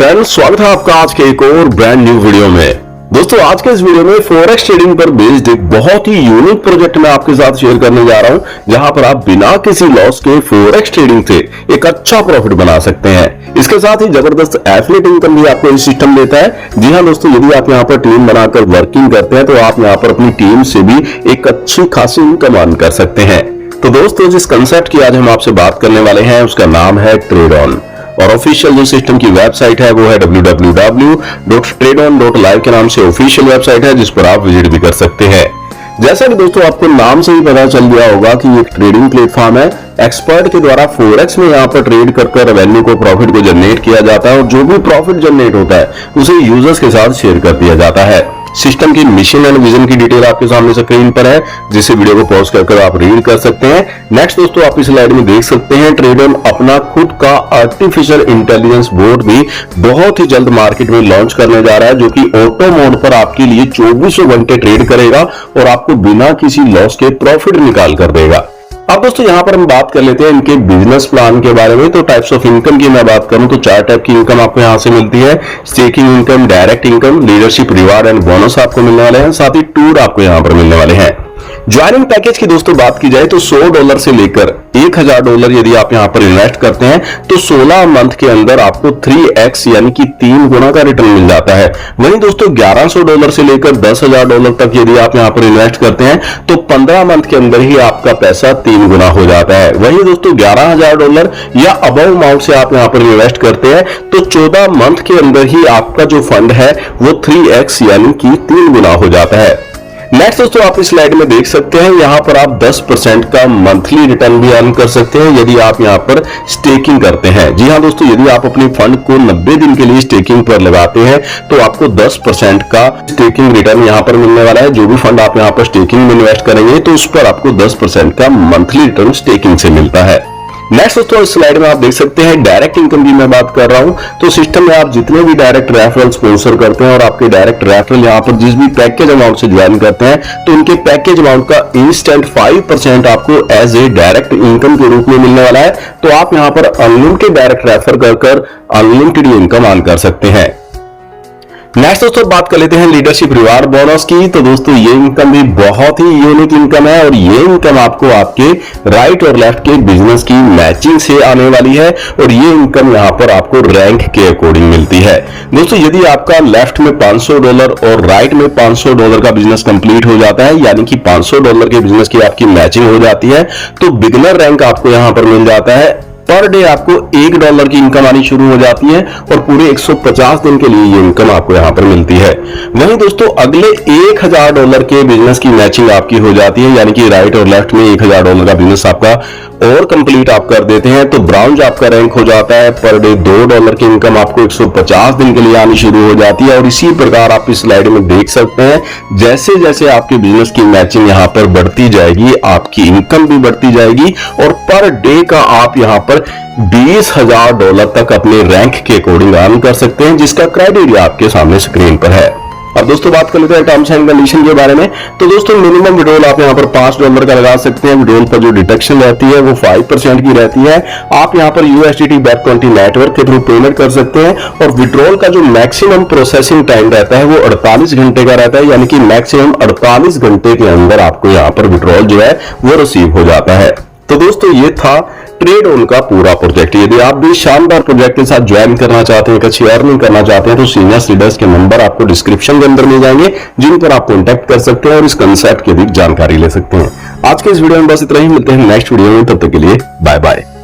Friends, स्वागत है आपका आज के एक और ब्रांड न्यू वीडियो में। दोस्तों, आज के इस वीडियो में फॉरेक्स ट्रेडिंग पर बेस्ड एक बहुत ही यूनिक प्रोजेक्ट मैं आपके साथ शेयर करने जा रहा हूं, जहां पर आप बिना किसी लॉस के फॉरेक्स ट्रेडिंग से एक अच्छा प्रॉफिट बना सकते हैं। इसके साथ ही जबरदस्त एफिलिएट इनकम भी आपको इस सिस्टम देता है। जी हां दोस्तों, यदि आप यहां पर टीम बनाकर वर्किंग करते हैं तो आप यहां पर अपनी टीम से भी एक अच्छी खासी इनकम अर्न कर सकते हैं। तो दोस्तों, जिस कंसेप्ट की आज हम आपसे बात करने वाले हैं उसका नाम है ट्रेडऑन, और ऑफिशियल जो सिस्टम की वेबसाइट है वो है www.tradon.live के नाम से ऑफिशियल वेबसाइट है, जिस पर आप विजिट भी कर सकते हैं। जैसा कि दोस्तों आपको नाम से ही पता चल गया होगा कि एक ट्रेडिंग प्लेटफॉर्म है। एक्सपर्ट के द्वारा फॉरेक्स में यहाँ पर ट्रेड कर रेवेन्यू को, प्रॉफिट को जनरेट किया जाता है, और जो भी प्रॉफिट जनरेट होता है उसे यूजर्स के साथ शेयर कर दिया जाता है। सिस्टम की मिशन एंड विजन की डिटेल आपके सामने स्क्रीन पर है, जिसे वीडियो को पॉज कर आप रीड कर सकते हैं। नेक्स्ट दोस्तों, आप इस स्लाइड में देख सकते हैं ट्रेडऑन अपना खुद का आर्टिफिशियल इंटेलिजेंस बोर्ड भी बहुत ही जल्द मार्केट में लॉन्च करने जा रहा है, जो कि ऑटो मोड पर आपके लिए 24 घंटे ट्रेड करेगा और आपको बिना किसी लॉस के प्रॉफिट निकाल कर देगा। अब दोस्तों, यहां पर हम बात कर लेते हैं इनके बिजनेस प्लान के बारे में। तो टाइप्स ऑफ इनकम की मैं बात करूं तो 4 टाइप की इनकम आपको यहां से मिलती है। Staking income, direct income, leadership reward and bonus आपको मिलने वाले हैं, साथ ही टूर आपको यहां पर मिलने वाले हैं। ज्वाइनिंग पैकेज की दोस्तों बात की जाए तो $100 से लेकर $1000 यदि आप यहां पर इन्वेस्ट करते हैं तो 16 मंथ के अंदर आपको 3x यानी कि 3 गुना का रिटर्न मिल जाता है। वहीं दोस्तों $1100 से लेकर $10,000 तक यदि आप यहां पर इन्वेस्ट करते हैं तो 15 मंथ के अंदर ही आपका पैसा 3 गुना हो जाता है। वहीं दोस्तों $11,000 या अबव अमाउंट से आप यहां पर इन्वेस्ट करते हैं तो 14 मंथ के अंदर ही आपका जो फंड है वो 3x यानी कि 3 गुना हो जाता है। नेक्स्ट दोस्तों, आप इस स्लाइड में देख सकते हैं यहां पर आप 10% का मंथली रिटर्न भी अर्न कर सकते हैं यदि आप यहां पर स्टेकिंग करते हैं। जी हां दोस्तों, यदि आप अपने फंड को 90 दिन के लिए स्टेकिंग पर लगाते हैं तो आपको 10% का स्टेकिंग रिटर्न यहां पर मिलने वाला है। जो भी फंड आप यहां पर स्टेकिंग में इन्वेस्ट करेंगे तो उस पर आपको 10% का मंथली रिटर्न स्टेकिंग से मिलता है। नेक्स्ट दोस्तों, इस स्लाइड में आप देख सकते हैं डायरेक्ट इनकम की मैं बात कर रहा हूं। तो सिस्टम में आप जितने भी डायरेक्ट रेफरल स्पॉन्सर करते हैं और आपके डायरेक्ट रेफरल यहां पर जिस भी पैकेज अमाउंट से ज्वाइन करते हैं तो उनके पैकेज अमाउंट का इंस्टेंट 5% आपको एज ए डायरेक्ट इनकम के रूप में मिलने वाला है। तो आप यहां पर अनलिमिटेड डायरेक्ट रेफर कर अनलिमिटेड इनकम अर्न कर सकते हैं। नेक्स्ट दोस्तों, बात कर लेते हैं लीडरशिप रिवार्ड बोनस की। तो दोस्तों, ये इनकम भी बहुत ही यूनिक इनकम है और ये इनकम आपको आपके राइट और लेफ्ट के बिजनेस की मैचिंग से आने वाली है, और ये इनकम यहां पर आपको रैंक के अकॉर्डिंग मिलती है। दोस्तों, यदि आपका लेफ्ट में $500 और राइट में $500 का बिजनेस कंप्लीट हो जाता है, यानी कि $500 के बिजनेस की आपकी मैचिंग हो जाती है, तो बिगिनर रैंक आपको यहां पर मिल जाता है। पर डे आपको $1 की इनकम आनी शुरू हो जाती है और पूरे 150 दिन के लिए ये इनकम आपको यहां पर मिलती है। वहीं दोस्तों, अगले $1000 के बिजनेस की मैचिंग आपकी हो जाती है, यानी कि राइट और लेफ्ट में $1000 का बिजनेस आपका और कंप्लीट आप कर देते हैं तो ब्राउन्ज आपका रैंक हो जाता है। पर डे $2 की इनकम आपको 150 दिन के लिए आनी शुरू हो जाती है। और इसी प्रकार आप इस स्लाइड में देख सकते हैं जैसे जैसे आपके बिजनेस की मैचिंग यहां पर बढ़ती जाएगी, आपकी इनकम भी बढ़ती जाएगी, और पर डे का आप यहां पर $20,000 तक अपने रैंक के अकॉर्डिंग अर्न कर सकते हैं, जिसका क्राइटेरिया आपके सामने स्क्रीन पर है। अब दोस्तों, बात कर लेते हैं टर्म्स एंड कंडीशन के बारे में। तो दोस्तों, मिनिमम विड्रॉल आप यहां पर $5 का लगा सकते हैं। विड्रॉल पर जो डिडक्शन रहती है वो 5% की रहती है। आप यहां पर USDT BEP20 नेटवर्क के थ्रू पेमेंट कर सकते हैं, और विड्रॉल का जो मैक्सिमम प्रोसेसिंग टाइम रहता है वो 48 घंटे का रहता है, यानी कि मैक्सिमम 48 घंटे के अंदर आपको यहां पर विड्रॉल जो है वो रिसीव हो जाता है। तो दोस्तों, ये था ट्रेडऑन का पूरा प्रोजेक्ट। यदि आप भी शानदार प्रोजेक्ट के साथ ज्वाइन करना चाहते हैं, अच्छी अर्निंग करना चाहते हैं, तो सीनियर लीडर्स के नंबर आपको डिस्क्रिप्शन के अंदर मिल जाएंगे, जिन पर आप कॉन्टैक्ट कर सकते हैं और इस कंसेप्ट की अधिक जानकारी ले सकते हैं। आज के इस वीडियो में बस इतना ही, मिलते हैं नेक्स्ट वीडियो में, तब तक के लिए बाय बाय।